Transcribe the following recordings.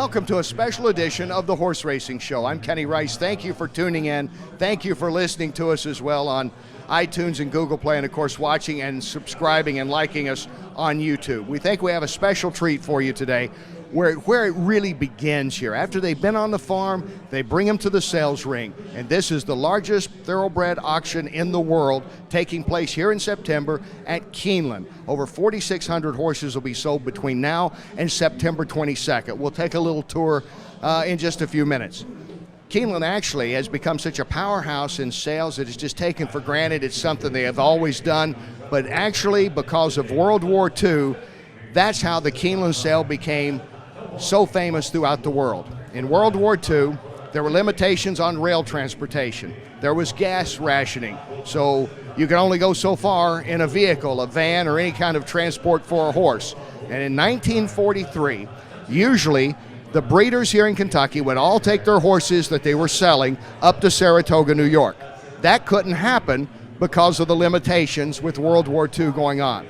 welcome to a special edition of the Horse Racing Show. I'm Kenny Rice. Thank you for tuning in. Thank you for listening to us as well on iTunes and Google Play, and of course watching and subscribing and liking us on YouTube. We think we have a special treat for you today where it really begins here. After they've been on the farm, they bring them to the sales ring, and this is the largest thoroughbred auction in the world taking place here in September at Keeneland. Over 4,600 horses will be sold between now and September 22nd. We'll take a little tour in just a few minutes. Keeneland actually has become such a powerhouse in sales that it's just taken for granted. It's something they have always done, but actually because of World War II, that's how the Keeneland sale became so famous throughout the world. In World War II, there were limitations on rail transportation. There was gas rationing, so you could only go so far in a vehicle, a van, or any kind of transport for a horse. And in 1943, usually the breeders here in Kentucky would all take their horses that they were selling up to Saratoga, New York. That couldn't happen because of the limitations with World War II going on.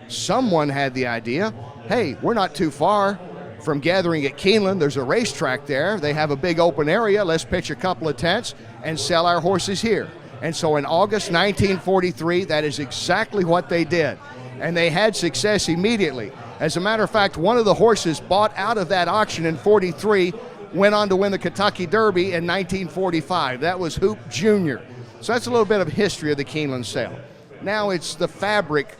Someone had the idea, hey, we're not too far from gathering at Keeneland. There's a racetrack there. They have a big open area. Let's pitch a couple of tents and sell our horses here. And so in August 1943, that is exactly what they did. And they had success immediately. As a matter of fact, one of the horses bought out of that auction in 43 went on to win the Kentucky Derby in 1945. That was Hoop Jr. So that's a little bit of history of the Keeneland sale. Now it's the fabric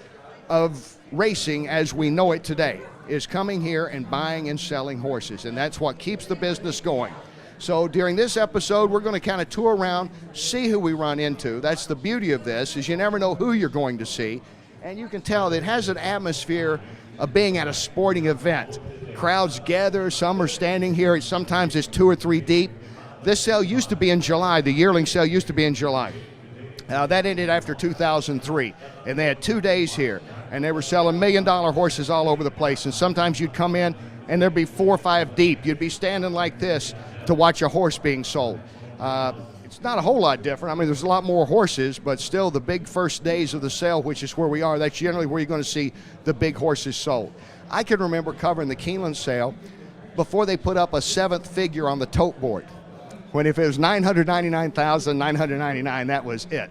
of racing as we know it today, is coming here and buying and selling horses, and that's what keeps the business going. So during this episode, we're going to kind of tour around, see who we run into. That's the beauty of this, is you never know who you're going to see, and you can tell that it has an atmosphere of being at a sporting event. Crowds gather, some are standing here, sometimes it's 2 or 3 deep. This sale used to be in July. The yearling sale used to be in July. That ended after 2003, and they had 2 days here, and they were selling $1 million horses all over the place, and sometimes you'd come in and there'd be 4 or 5 deep. You'd be standing like this to watch a horse being sold. It's not a whole lot different. I mean, there's a lot more horses, but still the big first days of the sale, which is where we are, that's generally where you're going to see the big horses sold. I can remember covering the Keeneland sale before they put up a 7th figure on the tote board. When if it was $999,999, that was it.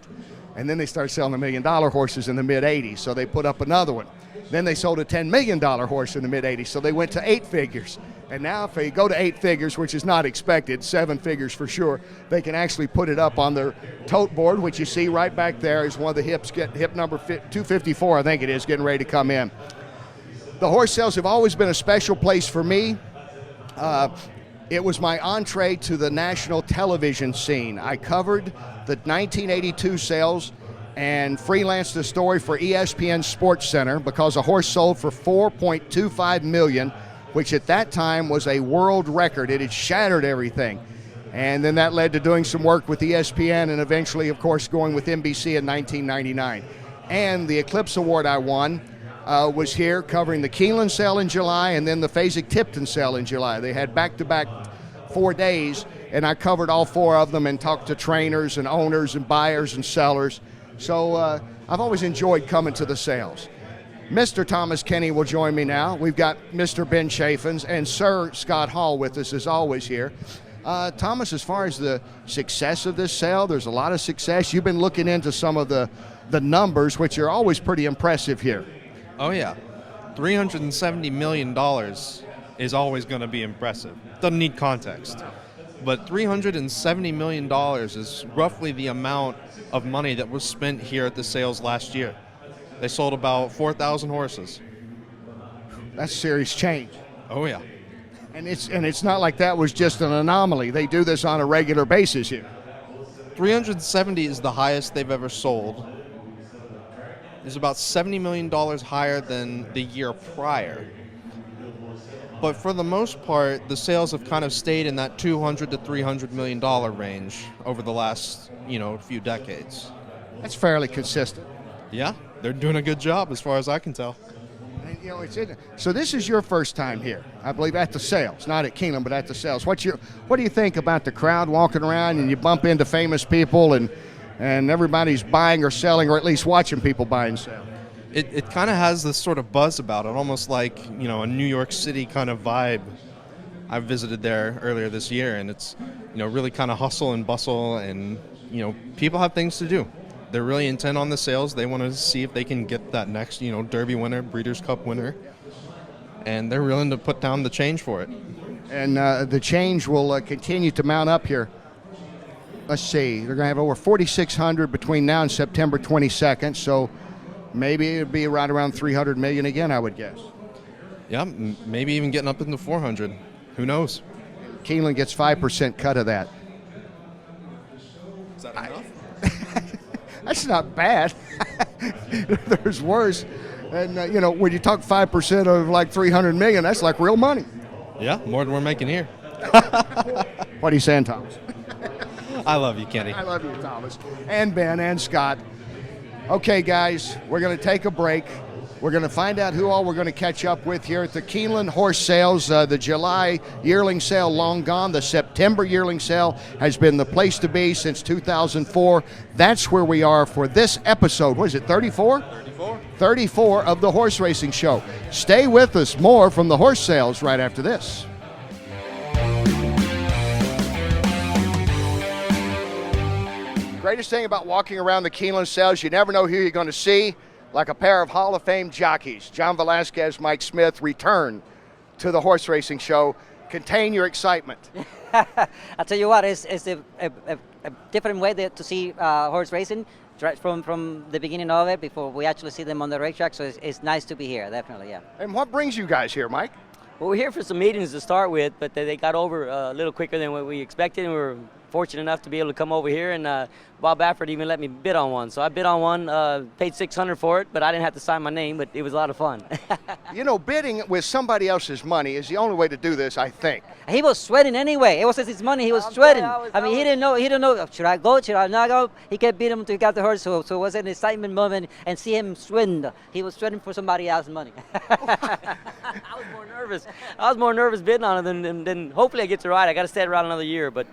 And then they started selling $1 million horses in the mid-'80s, so they put up another one. Then they sold a $10 million horse in the mid-'80s, so they went to 8 figures. And now if they go to 8 figures, which is not expected, 7 figures for sure, they can actually put it up on their tote board, which you see right back there is one of the hip number 254, I think it is, getting ready to come in. The horse sales have always been a special place for me. It was my entree to the national television scene. I covered the 1982 sales and freelanced the story for ESPN Sports Center because a horse sold for $4.25 million, which at that time was a world record. It had shattered everything. And then that led to doing some work with ESPN and eventually, of course, going with NBC in 1999. And the Eclipse Award I won was here covering the Keeneland sale in July and then the Fasig-Tipton sale in July. They had back-to-back 4 days, and I covered all 4 of them and talked to trainers and owners and buyers and sellers. So I've always enjoyed coming to the sales. Mr. Thomas Kenny will join me now. We've got Mr. Ben Chaffins and Sir Scott Hall with us as always here. Thomas, as far as the success of this sale, there's a lot of success. You've been looking into some of the numbers, which are always pretty impressive here. Oh yeah, $370 million is always going to be impressive. Doesn't need context. But $370 million is roughly the amount of money that was spent here at the sales last year. They sold about 4,000 horses. That's serious change. Oh yeah. And it's not like that was just an anomaly. They do this on a regular basis here. 370 is the highest they've ever sold. It's about $70 million higher than the year prior. But for the most part, the sales have kind of stayed in that $200 to $300 million range over the last, few decades. That's fairly consistent. Yeah, they're doing a good job as far as I can tell. So this is your first time here, I believe, at the sales, not at Keeneland, but at the sales. What do you think about the crowd walking around and you bump into famous people and everybody's buying or selling, or at least watching people buy and sell? It kind of has this sort of buzz about it, almost like, a New York City kind of vibe. I visited there earlier this year, and it's, really kind of hustle and bustle, and, people have things to do. They're really intent on the sales. They want to see if they can get that next, Derby winner, Breeders' Cup winner, and they're willing to put down the change for it. And the change will continue to mount up here. Let's see, they're going to have over 4,600 between now and September 22nd, so maybe it'll be right around 300 million again, I would guess. Yeah, maybe even getting up into 400. Who knows? Keeneland gets 5% cut of that. Is that enough? That's not bad. There's worse. And, when you talk 5% of like 300 million, that's like real money. Yeah, more than we're making here. What are you saying, Thomas? I love you, Kenny. I love you, Thomas. And Ben and Scott. Okay, guys, we're going to take a break. We're going to find out who all we're going to catch up with here at the Keeneland Horse Sales. The July yearling sale long gone. The September yearling sale has been the place to be since 2004. That's where we are for this episode. What is it, 34? 34. 34 of the Horse Racing Show. Stay with us. More from the horse sales right after this. Greatest thing about walking around the Keeneland Sales, you never know who you're going to see. Like a pair of Hall of Fame jockeys, John Velazquez, Mike Smith, return to the Horse Racing Show. Contain your excitement. I'll tell you what, it's a different way to see horse racing right from the beginning of it before we actually see them on the racetrack. So it's nice to be here, definitely, yeah. And what brings you guys here, Mike? Well, we're here for some meetings to start with, but they got over a little quicker than what we expected, and we were fortunate enough to be able to come over here, and Bob Baffert even let me bid on one. So I bid on one, paid $600 for it, but I didn't have to sign my name, but it was a lot of fun. Bidding with somebody else's money is the only way to do this, I think. He was sweating anyway. It was his money. He was sweating. He didn't know. He didn't know. Should I go? Should I not go? He kept beating him until he got the horse. So it was an excitement moment, and see him sweating. He was sweating for somebody else's money. I was more nervous. I was more nervous bidding on it than hopefully I get to ride. I got to stay around another year, but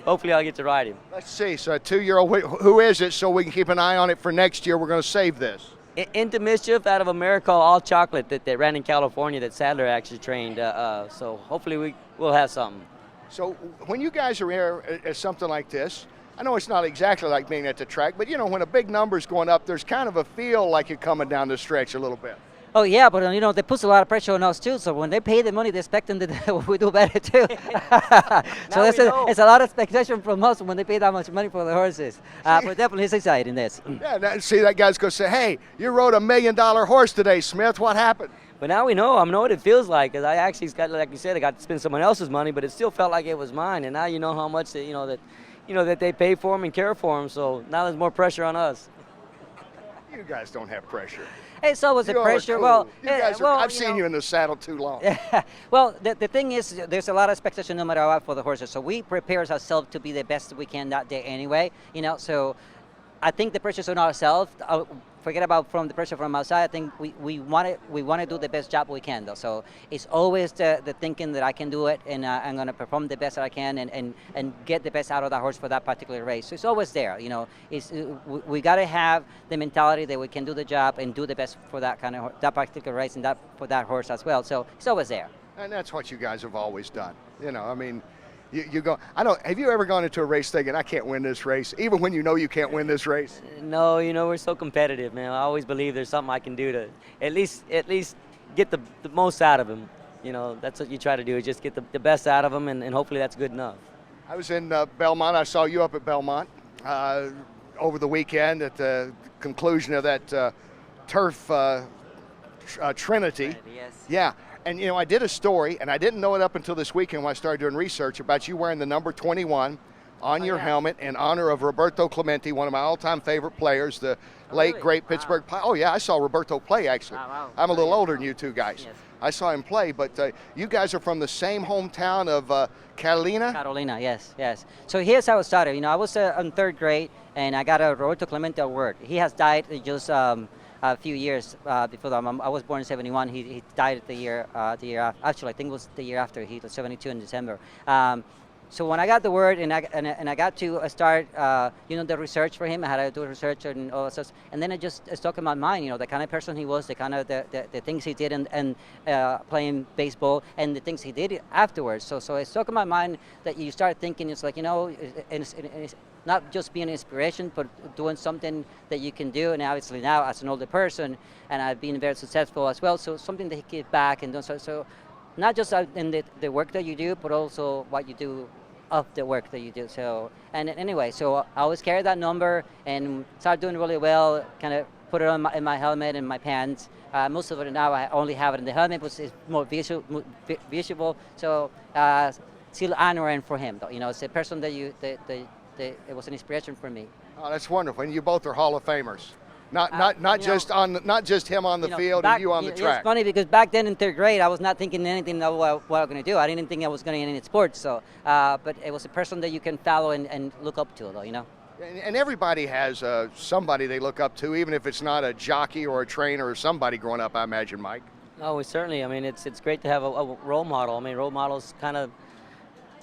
hopefully I'll get to ride him. Let's see. So a 2-year-old, who is it? So we can keep an eye on it for next year. We're going to save this. Into Mischief out of America, all chocolate that ran in California that Sadler actually trained. So hopefully we'll have something. So when you guys are here at something like this, I know it's not exactly like being at the track, but when a big number's going up, there's kind of a feel like you're coming down the stretch a little bit. Oh yeah, but they put a lot of pressure on us too. So when they pay the money, they expect them that we do better too. So it's a lot of expectation from us when they pay that much money for the horses. But definitely it's exciting. This. Yeah, see that guy's gonna say, "Hey, you rode $1 million horse today, Smith. What happened?" But now we know. I know what it feels like, because I actually got, like you said, I got to spend someone else's money, but it still felt like it was mine. And now you know how much that they pay for them and care for them. So now there's more pressure on us. You guys don't have pressure. It's always the pressure. Cool. Well, I've seen you in the saddle too long. Well, the thing is, there's a lot of expectation no matter what for the horses. So we prepare ourselves to be the best we can that day anyway. So I think the pressure's on ourselves. Forget about from the pressure from outside. I think we want to do the best job we can, though. So it's always the thinking that I can do it, and I'm going to perform the best that I can, and get the best out of that horse for that particular race. So it's always there. We got to have the mentality that we can do the job and do the best for that that particular race and for that horse as well. So it's always there. And that's what you guys have always done. You go. Have you ever gone into a race thinking I can't win this race, even when you know you can't win this race? No, we're so competitive, man. I always believe there's something I can do to at least get the most out of him. That's what you try to do, is just get the best out of him, and hopefully that's good enough. I was in Belmont. I saw you up at Belmont over the weekend at the conclusion of that turf Trinity. Yes. Yeah. And, I did a story, and I didn't know it up until this weekend when I started doing research, about you wearing the number 21 on your helmet in honor of Roberto Clemente, one of my all-time favorite players, the late, really? great Pittsburgh. Oh, yeah, I saw Roberto play, actually. Wow. I'm a little older than you two guys. Yes. I saw him play, but you guys are from the same hometown of Catalina? Carolina, yes. So here's how it started. I was in third grade, and I got a Roberto Clemente award. He has died just a few years before that. I was born in '71. He died the year actually I think it was the year after. He was 72 in December. So when I got the word and I got to start, the research for him, I had to do research and all that stuff. And then it stuck in my mind, the kind of person he was, the kind of the things he did and playing baseball and the things he did afterwards. So it stuck in my mind that you start thinking, it's like, it's not just being an inspiration, but doing something that you can do. And obviously now as an older person, and I've been very successful as well, so something that he give back and do so. Not just in the work that you do, but also what you do of the work that you do. So, and anyway, so I always carry that number and start doing really well, kind of put it on in my helmet and my pants. Most of it now I only have it in the helmet, which is more visual. So, still honoring for him, though. It's a person that it was an inspiration for me. Oh, that's wonderful. And you both are Hall of Famers. Not just him on the field and you on the track. It's funny because back then in third grade, I was not thinking anything of what I was going to do. I didn't think I was going to get into sports. So, but it was a person that you can follow and look up to, though. And everybody has somebody they look up to, even if it's not a jockey or a trainer or somebody growing up. I imagine, Mike. Oh, certainly. I mean, it's great to have a role model. I mean, role models kind of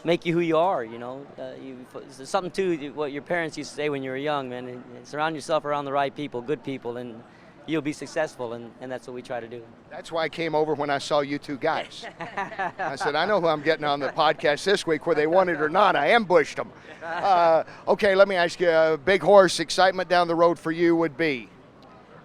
make you who you are, It's something to what your parents used to say when you were young, man. And surround yourself around the right people, good people, and you'll be successful, and that's what we try to do. That's why I came over when I saw you two guys. I said, I know who I'm getting on the podcast this week, whether they want it or not. I ambushed them. Okay, let me ask you, a big horse excitement down the road for you would be?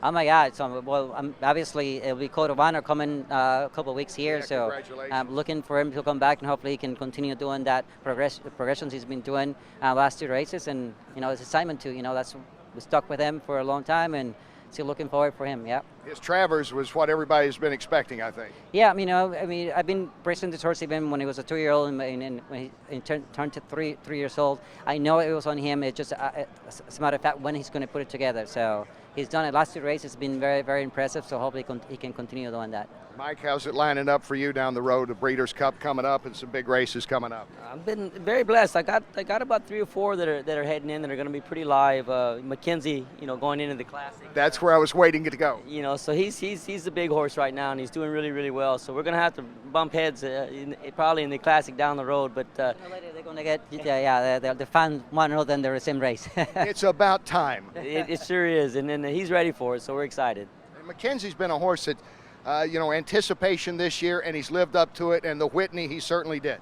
Oh my God! So obviously it'll be Code of Honor coming a couple of weeks here. Yeah, so I'm looking for him to come back and hopefully he can continue doing that progressions he's been doing last 2 races. And it's excitement too. We stuck with him for a long time and still looking forward for him. Yeah. His Travers was what everybody's been expecting, I think. Yeah, I've been racing this horse even when he was a 2-year-old and when he turned to 3 years old. I know it was on him. It's just as a matter of fact when he's going to put it together. So he's done it. Last 2 races. It's been very, very impressive. So hopefully he can continue doing that. Mike, how's it lining up for you down the road? The Breeders' Cup coming up and some big races coming up. I've been very blessed. I got about 3 or 4 that are heading in that are going to be pretty live. McKinzie, going into the Classic. That's where I was waiting to go. So he's a big horse right now and he's doing really, really well. So we're going to have to bump heads probably in the Classic down the road. But later they're going to get the fans want to know then they're the same race. It's about time. It sure is, and then he's ready for it. So we're excited. And McKenzie's been a horse that. Anticipation this year, and he's lived up to it, and the Whitney, he certainly did.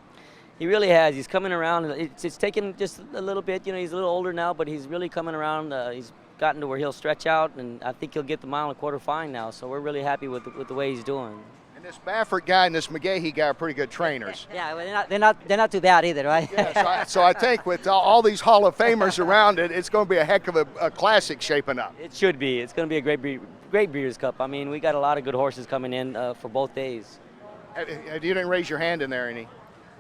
He really has. He's coming around. It's taken just a little bit. He's a little older now, but he's really coming around. He's gotten to where he'll stretch out, and I think he'll get the mile and quarter fine now, so we're really happy with the way he's doing. And this Baffert guy and this McGahee guy are pretty good trainers. Yeah, well, they're not too bad either, right? Yeah, so I think with all these Hall of Famers around it, it's going to be a heck of a classic shaping up. It should be. It's going to be a great Breeders' Cup. I mean, we got a lot of good horses coming in for both days. You didn't raise your hand in there, any?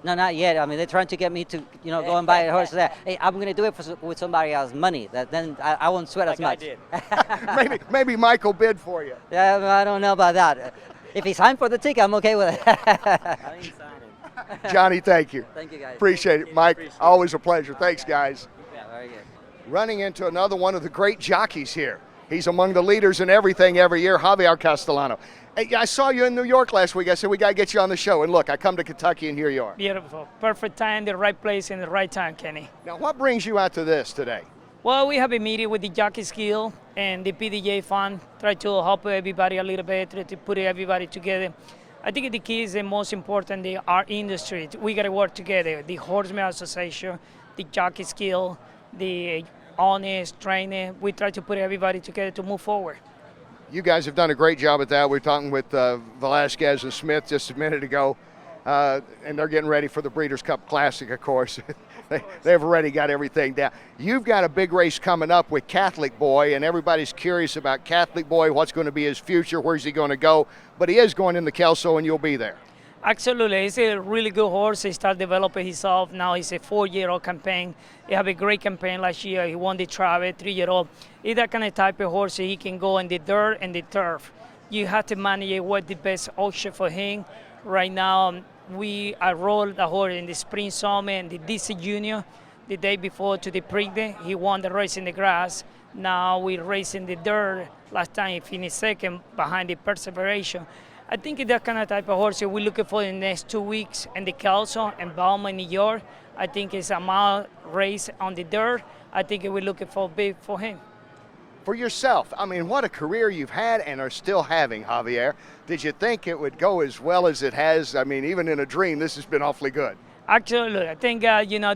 No, not yet. I mean, they're trying to get me to, go and buy a horse there. Hey, I'm going to do it with somebody else's money. Then I won't sweat as much. I did. maybe Mike will bid for you. Yeah, I don't know about that. If he signed for the ticket, I'm okay with it. I ain't signing. Johnny, thank you. Thank you, guys. Appreciate it. Mike, always a pleasure. Thanks, guys. Yeah, very good. Running into another one of the great jockeys here. He's among the leaders in everything every year, Javier Castellano. Hey, I saw you in New York last week. I said, we got to get you on the show. And look, I come to Kentucky, and here you are. Beautiful. Perfect time, the right place, and the right time, Kenny. Now, what brings you out to this today? Well, we have a meeting with the Jockeys Guild and the PDJ Fund. Try to help everybody a little bit, try to put everybody together. I think the key is the most important, our industry. We got to work together. The Horseman Association, the Jockeys Guild, the honest trainer. We try to put everybody together to move forward. You guys have done a great job at that. We were talking with Velazquez and Smith just a minute ago, and they're getting ready for the Breeders' Cup Classic, of course. They've already got everything down. You've got a big race coming up with Catholic Boy, and everybody's curious about Catholic Boy, what's going to be his future, where's he going to go. But he is going in the Kelso, and you'll be there. Absolutely. He's a really good horse. He started developing himself. Now he's a 4-year-old campaign. He had a great campaign last year. He won the Travers, 3-year-old. He's that kind of type of horse. He can go in the dirt and the turf. You have to manage what the best option for him. Right now, I rode the horse in the spring summer and the DC Junior the day before to the Preakness. He won the race in the grass. Now we race in the dirt. Last time he finished second behind the Perseveration. I think that kind of type of horse we're looking for in the next 2 weeks in the Kelso and Belmont, New York. I think it's a mile race on the dirt. I think we're looking for big for him. For yourself, I mean, what a career you've had and are still having, Javier. Did you think it would go as well as it has? I mean, even in a dream, this has been awfully good. Actually, I think,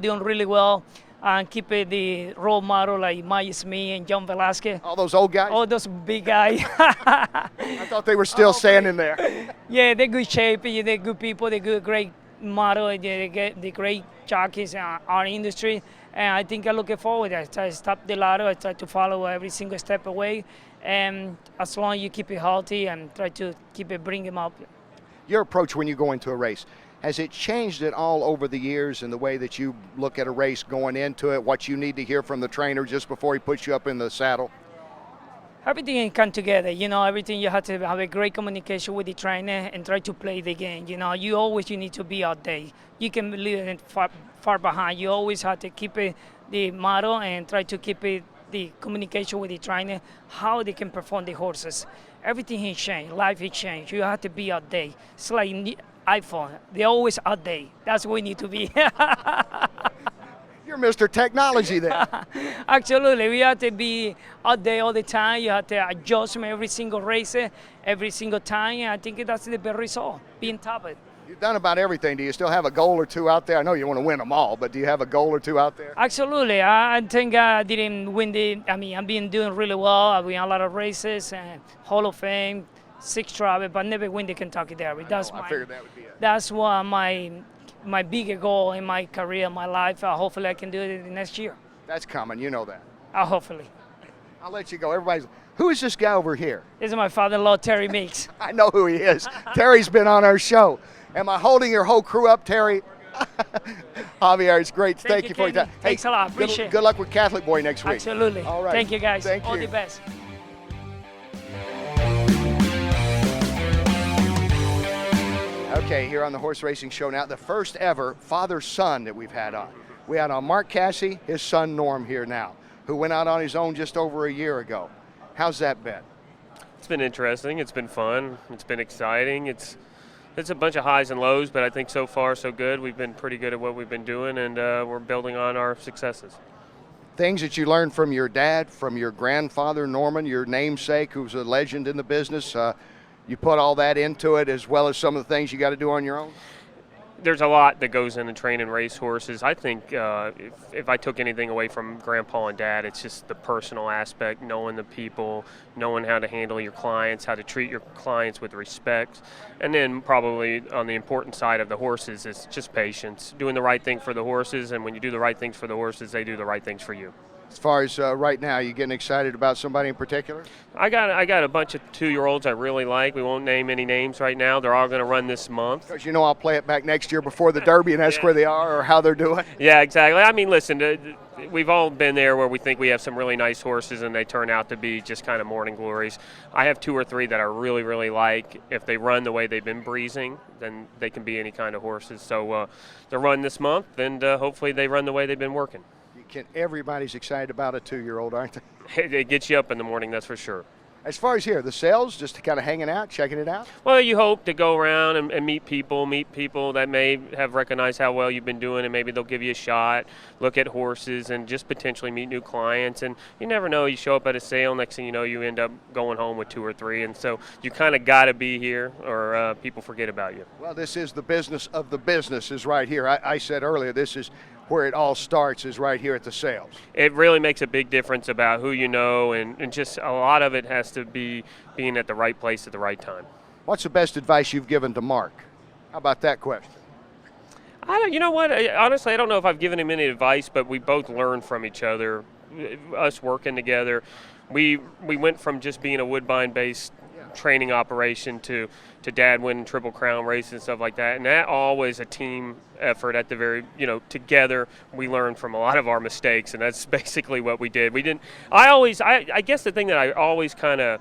doing really well. And keep the role model like Maya Smith and John Velazquez. All those old guys? All those big guys. I thought they were still standing there. Yeah, they're good shape. They're good people. They're good, great model. They get the great jockeys in our industry. And I think I'm looking forward. I try to stop the ladder. I try to follow every single step away. And as long as you keep it healthy and try to keep it, bring them up. Your approach when you go into a race, has it changed at all over the years in the way that you look at a race going into it, what you need to hear from the trainer just before he puts you up in the saddle? Everything can come together, everything you have to have a great communication with the trainer and try to play the game. You need to be out there. You can leave it far behind. You always have to keep it the model and try to keep it the communication with the trainer, how they can perform the horses. Everything has changed, life has changed. You have to be out there. It's like iPhone, they're always out there. That's where we need to be. You're Mr. Technology there. Absolutely, we have to be out there all the time. You have to adjust every single race, every single time. I think that's the best result, being top of it. You've done about everything. Do you still have a goal or two out there? I know you want to win them all, but do you have a goal or two out there? Absolutely. I think I didn't win I've been doing really well. I've won a lot of races, Hall of Fame, 6 Travers, but never win the Kentucky Derby. I figured that would be it. That's what my bigger goal in my career, my life. Hopefully I can do it the next year. That's coming, you know that. Hopefully. I'll let you go. Who is this guy over here? This is my father-in-law, Terry Meeks. I know who he is. Terry's been on our show. Am I holding your whole crew up, Terry? Javier, it's great. Thank you for your time. Thanks a lot. Appreciate it. Good luck with Catholic Boy next week. Absolutely. All right. Thank you, guys. Thank All you. the best. Okay, here on the Horse Racing Show now, the first ever father-son that we've had on. We had on Marc Casse, his son Norm here now, who went out on his own just over a year ago. How's that been? It's been interesting. It's been fun. It's been exciting. It's a bunch of highs and lows, but I think so far so good. We've been pretty good at what we've been doing, and we're building on our successes. Things that you learned from your dad, from your grandfather, Norman, your namesake, who's a legend in the business. You put all that into it, as well as some of the things you got to do on your own? There's a lot that goes into training race horses. I think if I took anything away from Grandpa and Dad, it's just the personal aspect, knowing the people, knowing how to handle your clients, how to treat your clients with respect. And then probably on the important side of the horses, it's just patience, doing the right thing for the horses. And when you do the right things for the horses, they do the right things for you. As far as right now, you getting excited about somebody in particular? I got a bunch of 2-year-olds I really like. We won't name any names right now. They're all going to run this month. Because I'll play it back next year before the Derby and ask where they are or how they're doing. Yeah, exactly. I mean, listen, we've all been there where we think we have some really nice horses and they turn out to be just kind of morning glories. I have 2 or 3 that I really, really like. If they run the way they've been breezing, then they can be any kind of horses. So they're run this month, and hopefully they run the way they've been working. Everybody's excited about a 2-year-old, aren't they? It gets you up in the morning, that's for sure. As far as here, the sales, just kind of hanging out, checking it out? Well, you hope to go around and meet people that may have recognized how well you've been doing, and maybe they'll give you a shot, look at horses, and just potentially meet new clients. And you never know, you show up at a sale, next thing you know, you end up going home with 2 or 3. And so you kind of got to be here or people forget about you. Well, this is the business of the business is right here. I said earlier, this is where it all starts, is right here at the sales. It really makes a big difference about who you know, and just a lot of it has to be being at the right place at the right time. What's the best advice you've given to Marc? How about that question? You know what? Honestly, I don't know if I've given him any advice, but we both learn from each other. Us working together, we went from just being a Woodbine-based training operation to Dad winning Triple Crown races and stuff like that, and that always a team effort at the very, together we learn from a lot of our mistakes, and that's basically what we did. I guess the thing that I always kind of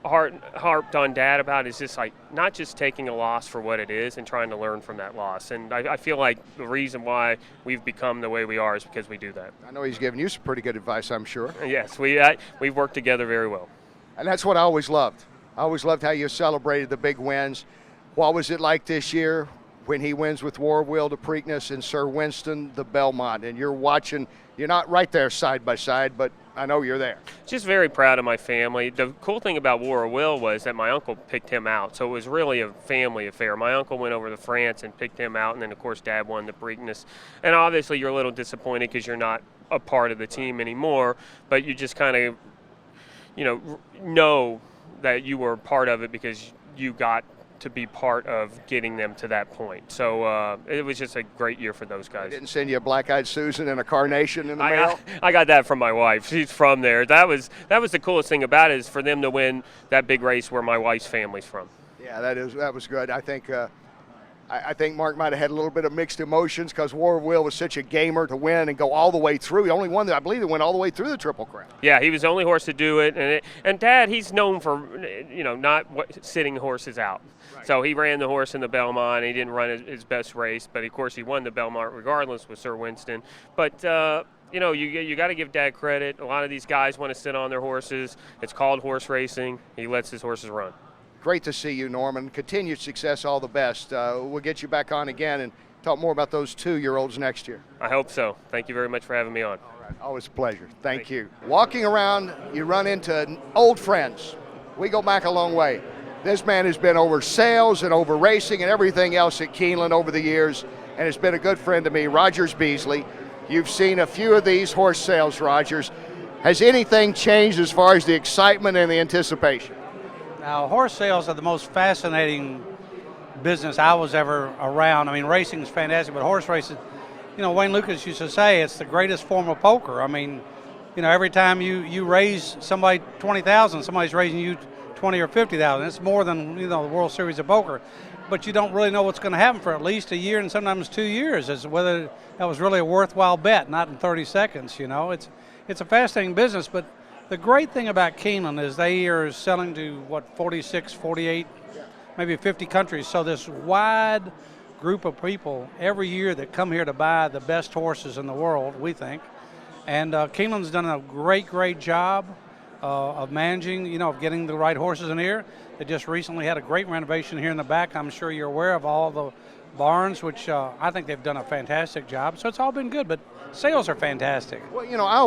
harped on Dad about is just like not just taking a loss for what it is and trying to learn from that loss. And I feel like the reason why we've become the way we are is because we do that. I know he's given you some pretty good advice, I'm sure. Yes, we've worked together very well. And that's what I always loved. I always loved how you celebrated the big wins. What was it like this year when he wins with War Wheel the Preakness and Sir Winston the Belmont? And you're watching, you're not right there side by side, but I know you're there. Just very proud of my family. The cool thing about War Will was that my uncle picked him out, so it was really a family affair. My uncle went over to France and picked him out, and then, of course, Dad won the Preakness. And obviously you're a little disappointed because you're not a part of the team anymore, but you just kind of, know that you were part of it because you got to be part of getting them to that point. So it was just a great year for those guys. They didn't send you a black-eyed Susan and a carnation in the mail? I got that from my wife. She's from there. That was the coolest thing about it, is for them to win that big race where my wife's family's from. Yeah, that was good. I think Mark might have had a little bit of mixed emotions because War Will was such a gamer to win and go all the way through. He only won, I believe, he went all the way through the Triple Crown. Yeah, he was the only horse to do it. And Dad, he's known for, not sitting horses out. Right. So he ran the horse in the Belmont. He didn't run his best race, but of course he won the Belmont regardless with Sir Winston. But you got to give Dad credit. A lot of these guys want to sit on their horses. It's called horse racing. He lets his horses run. Great to see you, Norman. Continued success, all the best. We'll get you back on again and talk more about those 2-year-olds next year. I hope so. Thank you very much for having me on. All right. Always a pleasure. Thank you. Walking around, you run into old friends. We go back a long way. This man has been over sales and over racing and everything else at Keeneland over the years, and has been a good friend to me, Rogers Beasley. You've seen a few of these horse sales, Rogers. Has anything changed as far as the excitement and the anticipation? Now, horse sales are the most fascinating business I was ever around. I mean, racing is fantastic, but horse racing, Wayne Lucas used to say it's the greatest form of poker. I mean, every time you raise somebody 20,000, somebody's raising you 20 or 50,000. It's more than, the World Series of Poker. But you don't really know what's going to happen for at least a year and sometimes 2 years as to whether that was really a worthwhile bet, not in 30 seconds, It's a fascinating business, but the great thing about Keeneland is they are selling to, 46, 48, maybe 50 countries. So this wide group of people every year that come here to buy the best horses in the world, we think. And Keeneland's done a great job of managing, of getting the right horses in here. They just recently had a great renovation here in the back. I'm sure you're aware of all the barns, which I think they've done a fantastic job. So it's all been good, but sales are fantastic. Well, I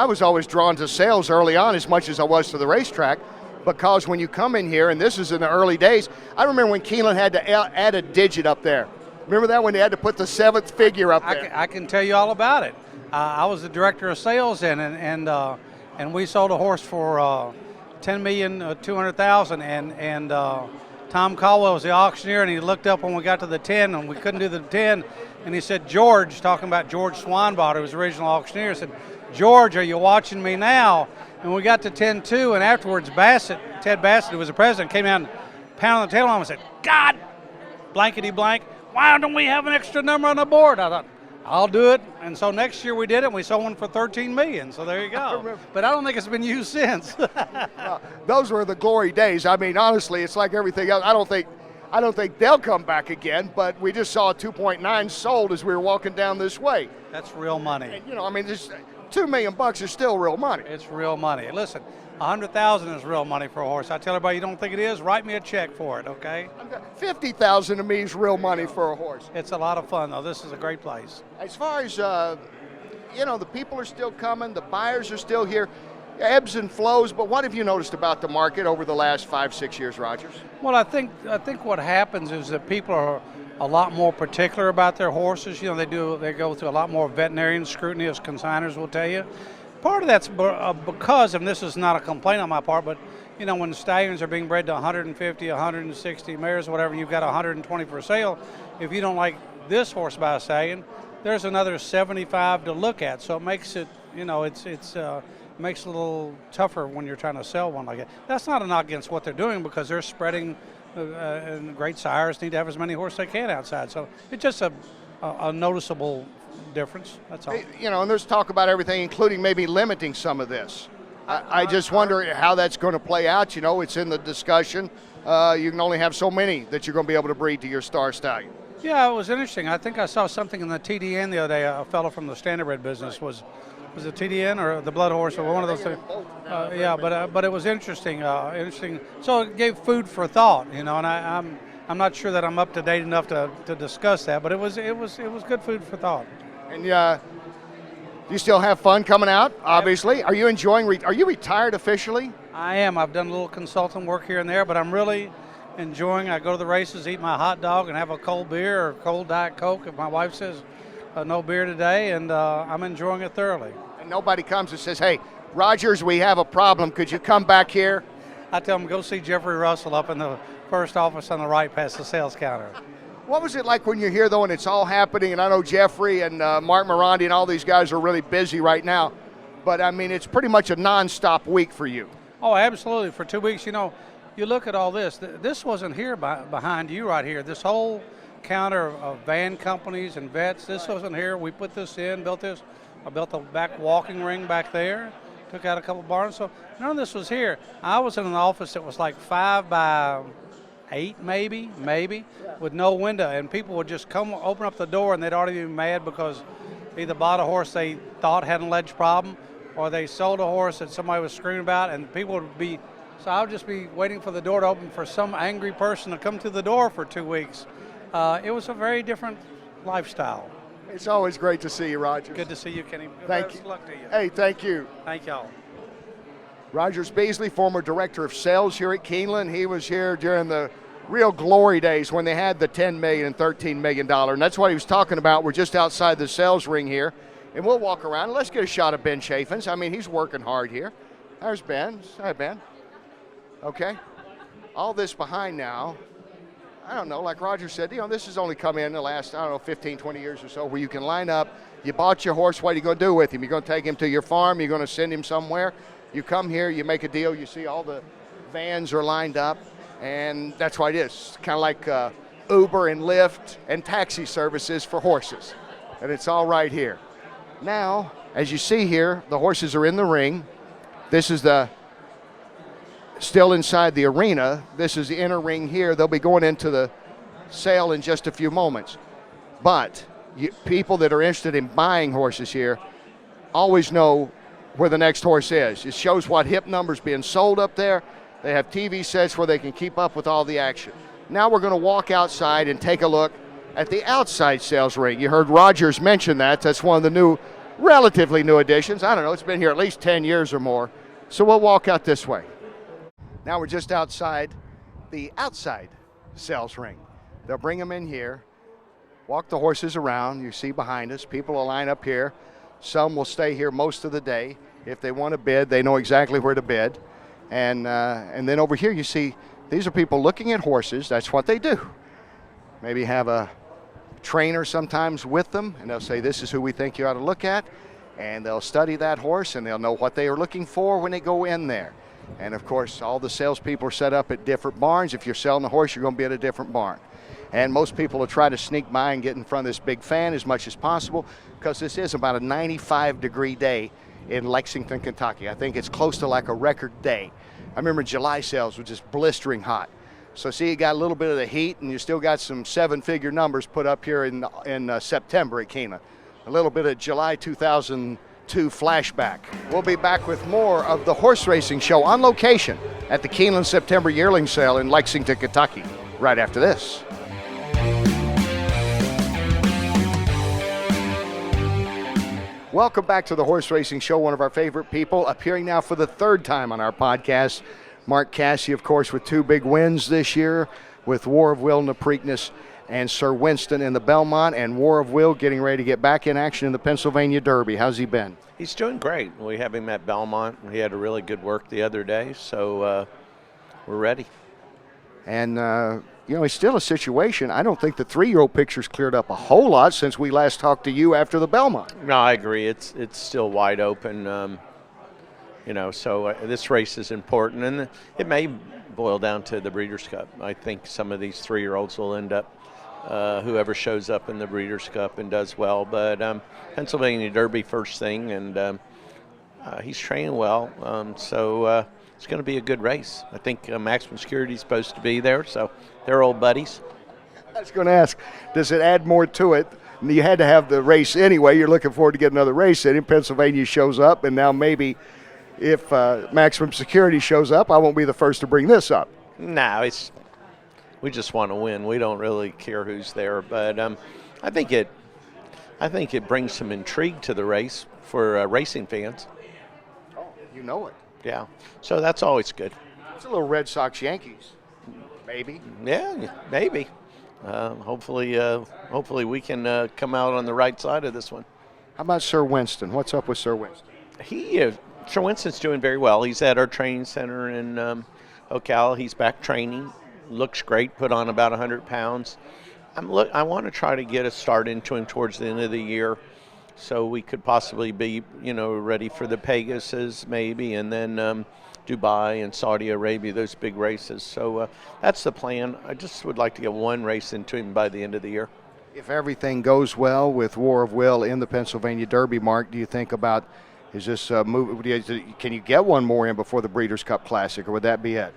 was always drawn to sales early on as much as I was to the racetrack, because when you come in here, and this is in the early days, I remember when Keeneland had to add a digit up there. Remember that, when they had to put the 7th figure up there? I can tell you all about it. I was the director of sales then, and we sold a horse for $10,200,000, and Tom Caldwell was the auctioneer, and he looked up when we got to the 10, and we couldn't do the 10, and he said, George, talking about George Swanbot, who was the original auctioneer, said, George, are you watching me now? And we got to 10-2, and afterwards Ted Bassett, who was the president, came out and pounded the tail on him and said, God, blankety blank, why don't we have an extra number on the board? I thought, I'll do it. And so next year we did it, and we sold one for $13 million. So there you go. But I don't think it's been used since. Those were the glory days. I mean, honestly, it's like everything else. I don't think they'll come back again, but we just saw a 2.9 sold as we were walking down this way. That's real money. And, this $2 million is still real money. It's real money. Listen, $100,000 is real money for a horse. I tell everybody, you don't think it is? Write me a check for it, okay? $50,000 to me is real money for a horse. It's a lot of fun, though. This is a great place. As far as, the people are still coming, the buyers are still here, ebbs and flows, but what have you noticed about the market over the last 5-6 years, Rogers? Well, I think what happens is that people are a lot more particular about their horses. They go through a lot more veterinarian scrutiny, as consigners will tell you. Part of that's because, and this is not a complaint on my part, but when stallions are being bred to 150, 160 mares, whatever, and you've got 120 for sale, if you don't like this horse by a stallion, there's another 75 to look at. So it makes it, makes it a little tougher when you're trying to sell one like that. That's not a knock against what they're doing, because they're spreading, and great sires need to have as many horses as they can outside. So it's just a noticeable difference. That's all. And there's talk about everything, including maybe limiting some of this. I just wonder how that's going to play out. It's in the discussion. You can only have so many that you're going to be able to breed to your star stallion. Yeah, it was interesting. I think I saw something in the TDN the other day. A fellow from the Standardbred business was it TDN or the Blood Horse or one of those things? Yeah, but it was interesting. Interesting. So it gave food for thought, and I'm not sure that I'm up to date enough to discuss that, but it was good food for thought. And you still have fun coming out, obviously. Are you enjoying? Are you retired officially? I am. I've done a little consultant work here and there, but I'm really enjoying. I go to the races, eat my hot dog, and have a cold beer or cold Diet Coke if my wife says no beer today, and I'm enjoying it thoroughly. And nobody comes and says, "Hey, Rogers, we have a problem. Could you come back here?" I tell them, go see Jeffrey Russell up in the first office on the right past the sales counter. What was it like when you're here, though, and it's all happening? And I know Jeffrey and Mark Morandi and all these guys are really busy right now. But, I mean, it's pretty much a nonstop week for you. Oh, absolutely. For 2 weeks, you look at all this. This wasn't here behind you right here. This whole counter of van companies and vets, this wasn't here. We put this in, built this. I built the back walking ring back there, took out a couple barns. So none of this was here. I was in an office that was like 5 by 8 maybe, with no window. And people would just come open up the door and they'd already be mad because either bought a horse they thought had an alleged problem or they sold a horse that somebody was screaming about, and people would be. So I would just be waiting for the door to open for some angry person to come to the door for 2 weeks. It was a very different lifestyle. It's always great to see you, Rogers. Good to see you, Kenny. Thank you. Best luck to you. Hey, thank you. Thank y'all. Rogers Beasley, former director of sales here at Keeneland. He was here during the real glory days when they had the $10 million and $13 million. And that's what he was talking about. We're just outside the sales ring here. And we'll walk around. Let's get a shot of Ben Chaffins. I mean, he's working hard here. There's Ben. Hi, Ben. Okay. All this behind now, I don't know, like Roger said, this has only come in the last, 15, 20 years or so, where you can line up. You bought your horse. What are you going to do with him? You're going to take him to your farm. You're going to send him somewhere. You come here, you make a deal. You see all the vans are lined up, and that's what it is. Kind of like Uber and Lyft and taxi services for horses, and it's all right here. Now, as you see here, the horses are in the ring. This is still inside the arena. This is the inner ring here. They'll be going into the sale in just a few moments. But people that are interested in buying horses here always know where the next horse is. It shows what hip numbers being sold up there. They have TV sets where they can keep up with all the action. Now we're going to walk outside and take a look at the outside sales ring. You heard Rogers mention that. That's one of the relatively new additions. I don't know, it's been here at least 10 years or more. So we'll walk out this way. Now we're just outside the outside sales ring. They'll bring them in here, walk the horses around. You see behind us, people will line up here. Some will stay here most of the day. If they want to bid, they know exactly where to bid. And then over here you see these are people looking at horses. That's what they do. Maybe have a trainer sometimes with them, and they'll say, this is who we think you ought to look at. And they'll study that horse, and they'll know what they are looking for when they go in there. And, of course, all the salespeople are set up at different barns. If you're selling a horse, you're going to be at a different barn. And most people will try to sneak by and get in front of this big fan as much as possible because this is about a 95-degree day in Lexington, Kentucky. I think it's close to like a record day. I remember July sales were just blistering hot. So, see, you got a little bit of the heat, and you still got some 7-figure numbers put up here in September at Keeneland. A little bit of July 2002 flashback. We'll be back with more of the horse racing show on location at the Keeneland September Yearling Sale in Lexington, Kentucky, right after this. Welcome back to the Horse Racing Show, one of our favorite people, appearing now for the third time on our podcast. Marc Casse, of course, with 2 big wins this year with War of Will in the Preakness and Sir Winston in the Belmont, and War of Will getting ready to get back in action in the Pennsylvania Derby. How's he been? He's doing great. We have him at Belmont. He had a really good work the other day, so we're ready. And, it's still a situation. I don't think the 3-year-old picture's cleared up a whole lot since we last talked to you after the Belmont. No, I agree. It's still wide open, so this race is important. And it may boil down to the Breeders' Cup. I think some of these 3-year-olds will end up, whoever shows up in the Breeders' Cup and does well. But Pennsylvania Derby first thing, and he's training well. So it's going to be a good race. I think Maximum Security is supposed to be there, so they're old buddies. I was going to ask, does it add more to it? You had to have the race anyway. You're looking forward to get another race in. Pennsylvania shows up, and now maybe if Maximum Security shows up, I won't be the first to bring this up. No, we just want to win. We don't really care who's there, but I think it brings some intrigue to the race for racing fans. Oh, you know it. Yeah, so that's always good. It's a little Red Sox Yankees, maybe. Yeah, maybe. Hopefully we can come out on the right side of this one. How about Sir Winston? What's up with Sir Winston? Sir Winston's doing very well. He's at our training center in Ocala. He's back training. Looks great. Put on about 100 pounds. I want to try to get a start into him towards the end of the year, so we could possibly be, ready for the Pegasus maybe, and then Dubai and Saudi Arabia, those big races. So that's the plan. I just would like to get one race into him by the end of the year. If everything goes well with War of Will in the Pennsylvania Derby, Mark, do you think about, is this move? Can you get one more in before the Breeders' Cup Classic, or would that be it?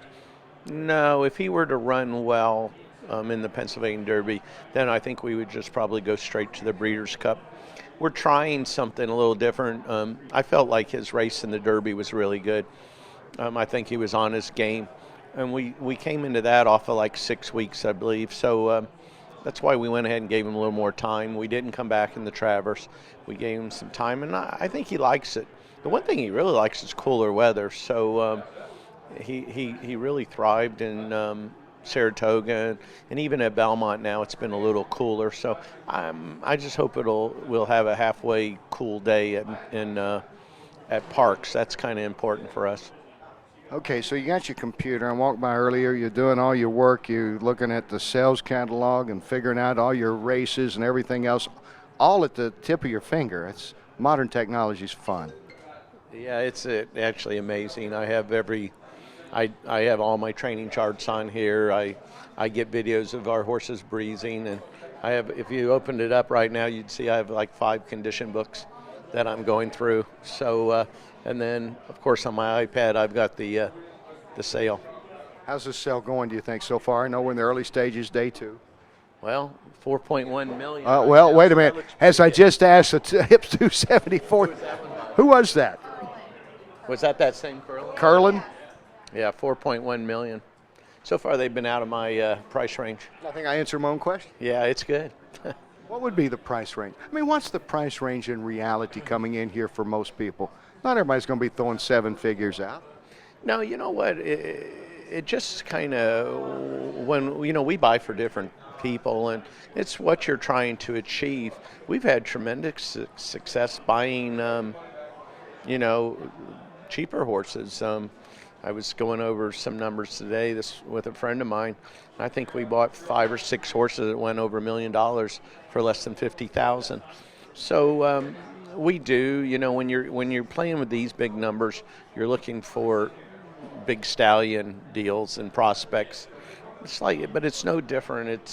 No, if he were to run well in the Pennsylvania Derby, then I think we would just probably go straight to the Breeders' Cup. We're trying something a little different. I felt like his race in the Derby was really good. I think he was on his game, and we came into that off of like 6 weeks, I believe. So that's why we went ahead and gave him a little more time. We didn't come back in the Travers. We gave him some time, and I think he likes it. The one thing he really likes is cooler weather. So he really thrived in Saratoga, and even at Belmont now it's been a little cooler. So I just hope we'll have a halfway cool day at Parks. That's kind of important for us. Okay, so you got your computer. I walked by earlier. You're doing all your work. You're looking at the sales catalog and figuring out all your races and everything else, all at the tip of your finger. It's modern technology's fun. Yeah, it's actually amazing. I have all my training charts on here. I get videos of our horses breezing, and if you opened it up right now, you'd see I have like 5 condition books that I'm going through. So, and then of course on my iPad I've got the sale. How's this sale going, do you think, so far? I know we're in the early stages, day 2. Well, 4.1 million. Well, wait a minute. As I just asked, the Hips 274. Who was that? Was that same Curlin? Curlin? Yeah, 4.1 million. So far they've been out of my price range. I think I answered my own question. Yeah, it's good. What would be the price range? I mean, what's the price range in reality coming in here for most people? Not everybody's going to be throwing 7 figures out. No, you know what? It just kind of, when, we buy for different people, and it's what you're trying to achieve. We've had tremendous success buying, cheaper horses. I was going over some numbers today with a friend of mine. I think we bought 5 or 6 horses that went over $1 million for less than $50,000. So we do, when you're playing with these big numbers, you're looking for big stallion deals and prospects. But it's no different.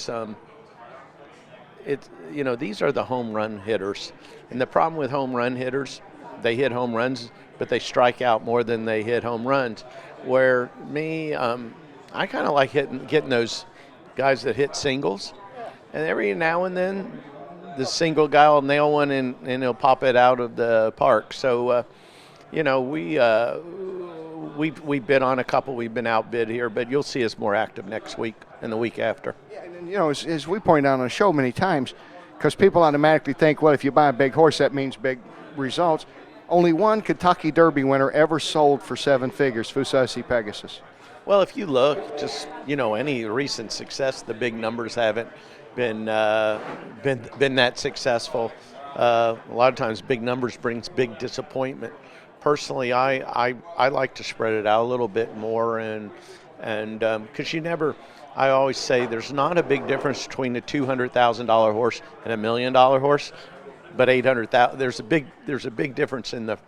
These are the home run hitters, and the problem with home run hitters, they hit home runs, but they strike out more than they hit home runs. Where me, I kind of like getting those guys that hit singles, and every now and then the single guy will nail one and he'll pop it out of the park. So, we bid on a couple. We've been outbid here, but you'll see us more active next week and the week after. Yeah, and as we point out on the show many times, because people automatically think, well, if you buy a big horse, that means big results. Only one Kentucky Derby winner ever sold for 7 figures, Fusasi Pegasus. Well, if you look, just any recent success, the big numbers haven't been that successful. A lot of times, big numbers brings big disappointment. Personally, I like to spread it out a little bit more, and because I always say there's not a big difference between a $200,000 horse and a $1 million horse. But 800,000. There's a big difference in the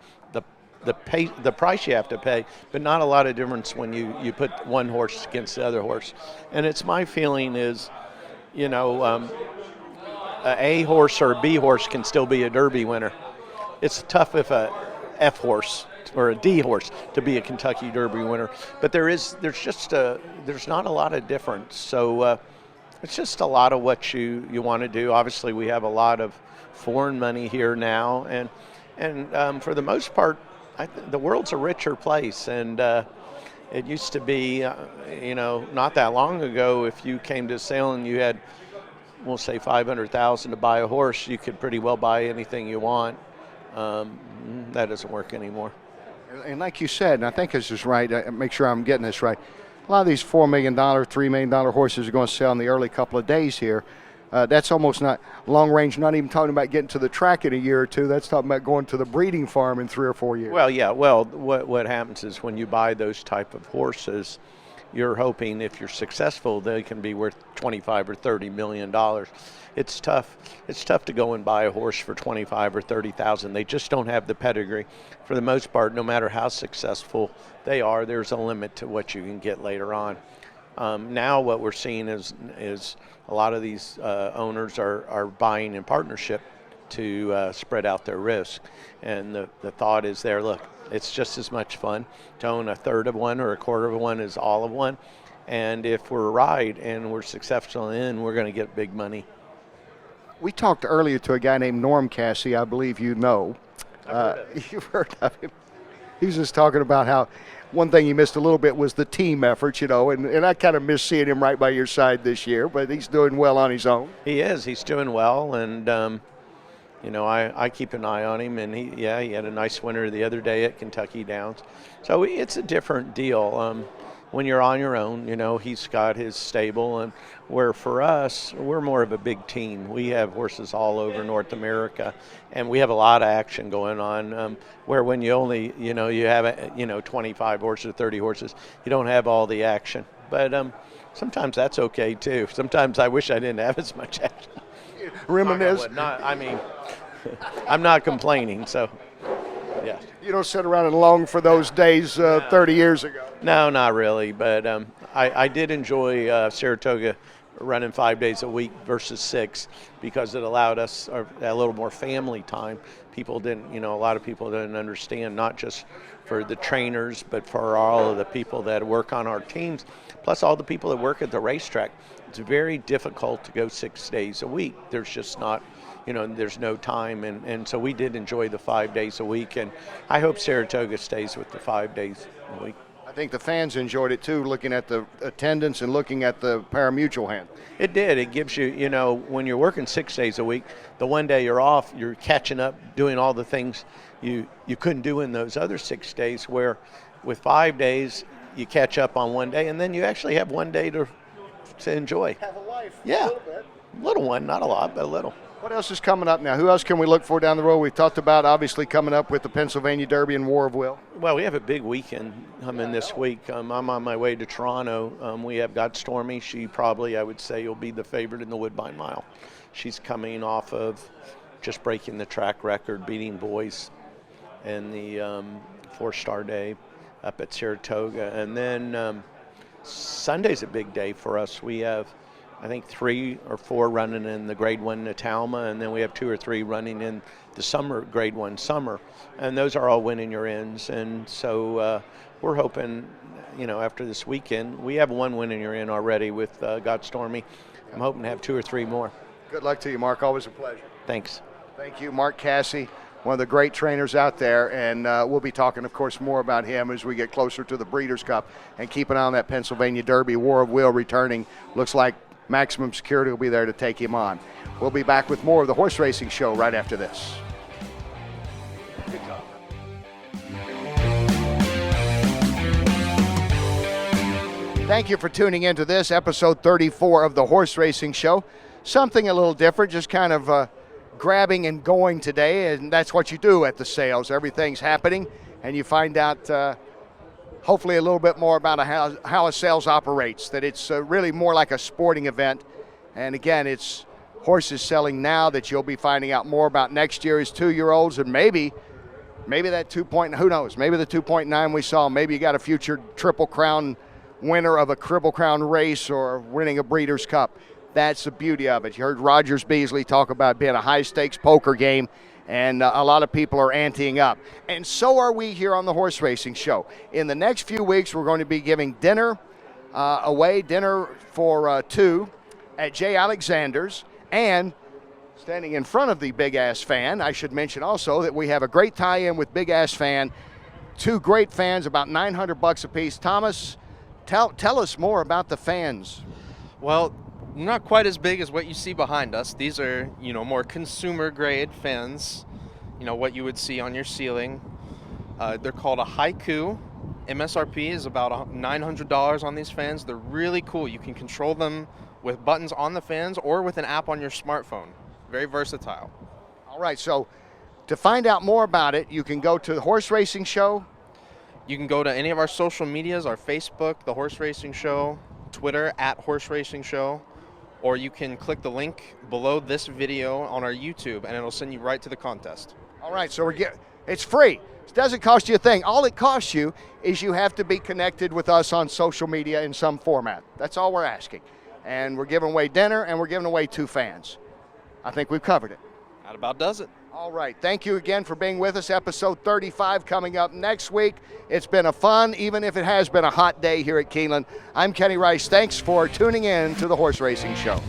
price you have to pay, but not a lot of difference when you put one horse against the other horse. And it's my feeling is, a A horse or a B horse can still be a Derby winner. It's tough if a F horse or a D horse to be a Kentucky Derby winner. But there's not a lot of difference. So it's just a lot of what you want to do. Obviously, we have a lot of foreign money here now, and for the most part, the world's a richer place. And it used to be, not that long ago, if you came to a sale and you had, we'll say, $500,000 to buy a horse, you could pretty well buy anything you want. That doesn't work anymore. And like you said, and I think this is right, make sure I'm getting this right, a lot of these $4 million, $3 million horses are going to sell in the early couple of days here. That's almost not long range, not even talking about getting to the track in a year or two. That's talking about going to the breeding farm in 3 or 4 years. Well, yeah. Well, what happens is when you buy those type of horses, you're hoping if you're successful, they can be worth $25 or $30 million. It's tough. It's tough to go and buy a horse for $25,000 or $30,000. They just don't have the pedigree. For the most part, no matter how successful they are, there's a limit to what you can get later on. Now what we're seeing is a lot of these owners are buying in partnership to spread out their risk. And the thought is there, look, it's just as much fun to own a third of one or a quarter of one as all of one. And if we're right and we're successful we're going to get big money. We talked earlier to a guy named Marc Casse, I believe you know. You've heard of him. He was just talking about how one thing he missed a little bit was the team effort, and I kind of miss seeing him right by your side this year, but he's doing well on his own. He is. He's doing well, and I keep an eye on him, and he had a nice winner the other day at Kentucky Downs. So it's a different deal. When you're on your own, he's got his stable, and where for us, we're more of a big team. We have horses all over North America, and we have a lot of action going on, where when you only, you have, 25 horses or 30 horses, you don't have all the action. But sometimes that's okay, too. Sometimes I wish I didn't have as much action. Reminisce. I'm not complaining, so, yeah. You don't sit around and long for those days 30 years ago. No, not really, but I did enjoy Saratoga running 5 days a week versus 6 because it allowed us a little more family time. People didn't, a lot of people didn't understand, not just for the trainers, but for all of the people that work on our teams, plus all the people that work at the racetrack. It's very difficult to go 6 days a week. There's just not, there's no time, and so we did enjoy the 5 days a week, and I hope Saratoga stays with the 5 days a week. I think the fans enjoyed it too, looking at the attendance and looking at the pari-mutuel hand. It did. It gives you, when you're working 6 days a week, the one day you're off, you're catching up, doing all the things you couldn't do in those other 6 days, where with 5 days, you catch up on one day, and then you actually have one day to enjoy. Have a life. Yeah. A little bit. Little one, not a lot, but a little. What else is coming up now? Who else can we look for down the road? We've talked about obviously coming up with the Pennsylvania Derby and War of Will. Well, we have a big weekend coming this week. I'm on my way to Toronto. We have got Stormy. She probably, I would say, will be the favorite in the Woodbine Mile. She's coming off of just breaking the track record, beating boys in the 4-star day up at Saratoga. And then Sunday's a big day for us. We have, I think, 3 or 4 running in the Grade 1 Natalma, and then we have 2 or 3 running in the summer, Grade 1 summer, and those are all winning your ends. And so we're hoping, after this weekend, we have 1 winning your end already with Got Stormy. I'm hoping to have 2 or 3 more. Good luck to you, Mark. Always a pleasure. Thanks. Thank you, Marc Casse, one of the great trainers out there, and we'll be talking, of course, more about him as we get closer to the Breeders' Cup, and keep an eye on that Pennsylvania Derby. War of Will returning. Looks like maximum security will be there to take him on. We'll be back with more of the Horse Racing Show right after this. Thank you for tuning into this episode 34 of the Horse Racing Show. Something a little different, just kind of grabbing and going today, and that's what you do at the sales. Everything's happening, and you find out hopefully a little bit more about how a sales operates, that it's really more like a sporting event. And again, it's horses selling now that you'll be finding out more about next year as 2-year-olds, and maybe that 2 point, who knows, maybe the 2.9 we saw, maybe you got a future Triple Crown winner of a Triple Crown race or winning a Breeders' Cup. That's the beauty of it. You heard Rogers Beasley talk about being a high-stakes poker game, and a lot of people are anteing up. And so are we here on the Horse Racing Show. In the next few weeks, we're going to be giving dinner away, dinner for 2 at Jay Alexander's. And standing in front of the Big Ass Fan, I should mention also that we have a great tie-in with Big Ass Fan. 2 great fans, about $900 a piece. Thomas, tell us more about the fans. Well, not quite as big as what you see behind us. These are, more consumer grade fans, what you would see on your ceiling. They're called a Haiku. MSRP is about $900 on these fans. They're really cool. You can control them with buttons on the fans or with an app on your smartphone. Very versatile. All right, so to find out more about it, you can go to the Horse Racing Show. You can go to any of our social medias, our Facebook, The Horse Racing Show, Twitter, @Horse Racing Show, or you can click the link below this video on our YouTube, and it'll send you right to the contest. All right, so it's free. It doesn't cost you a thing. All it costs you is you have to be connected with us on social media in some format. That's all we're asking. And we're giving away dinner, and we're giving away 2 fans. I think we've covered it. That about does it. All right. Thank you again for being with us. Episode 35 coming up next week. It's been a fun, even if it has been a hot day here at Keeneland. I'm Kenny Rice. Thanks for tuning in to the Horse Racing Show.